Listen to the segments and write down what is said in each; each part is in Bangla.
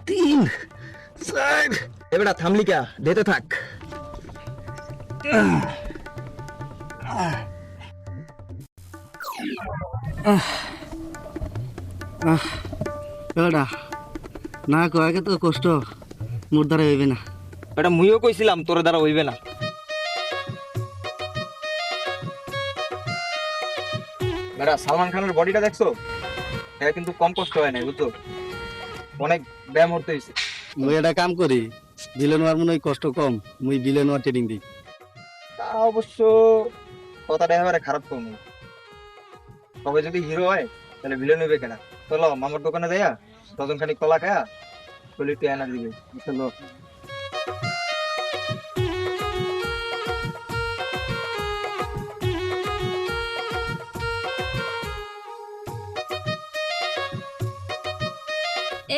তিন চার এবারে থামলি কা দিতে থাক বেটা না কয়েকে তো কষ্ট মোর দ্বারা হইবে না। এটা মুইও কইছিলাম তোর দ্বারা হইবে না। বেটা সালমান খানের বডিটা দেখছো? এটা কিন্তু কম কষ্ট হয় না বুঝছো, অনেক ব্যায়াম করতে হয়েছে। মুই একটা কাম করি, বিলেন হওয়ার মনে হয় কষ্ট কম, মুই বিলেন হওয়ার ট্রেনিং দিই। তা অবশ্য কথাটা এবারে খারাপ করবো, তবে যদি হিরো হয় তাহলে ভিলেন হইবে কেনা। চলো মামার দোকানে যাইয়া ডজন খানিক কলা খায়া চলে একটু এনার দিবে। চলো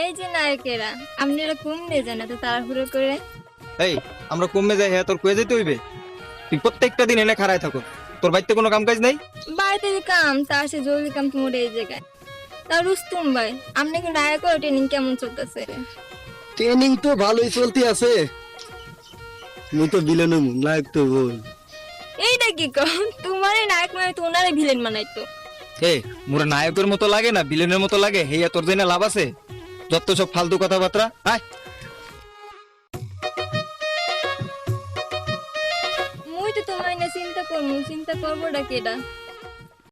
এই যে নায়কেরা, আপনারা কমবে জানা তো তাড়াহুড়ো করে। এই আমরা কমে যাই, হ্যাঁ তোর কয়ে যেতে হইবে? তুই প্রত্যেকটা দিন এনে খাড়ায় থাকো, তোর বাড়িতে কোনো কাম কাজ নাই? বাড়িতে যে কাম তার সে জরুরি কাম তোমার এই জায়গায়। তা রুস্তুম ভাই, আপনি কি নায়ক ট্রেনিং কেমন চলতেছে? ট্রেনিং তো ভালোই চলতে আছে, মুই তো বিলেন হইমু, নায়ক তো বল। এইটা কি কম, তোমার নায়ক মানে তো ওনারে ভিলেন বানাইতো। এ মোরা নায়কের মতো লাগে না ভিলেনের মতো লাগে? হেয়া তোর জন্য লাভ আছে? যত সব ফালতু কথাবার্তা। আয় মুই তো তোমার না চিন্তা করবো, চিন্তা করবোটা কেডা?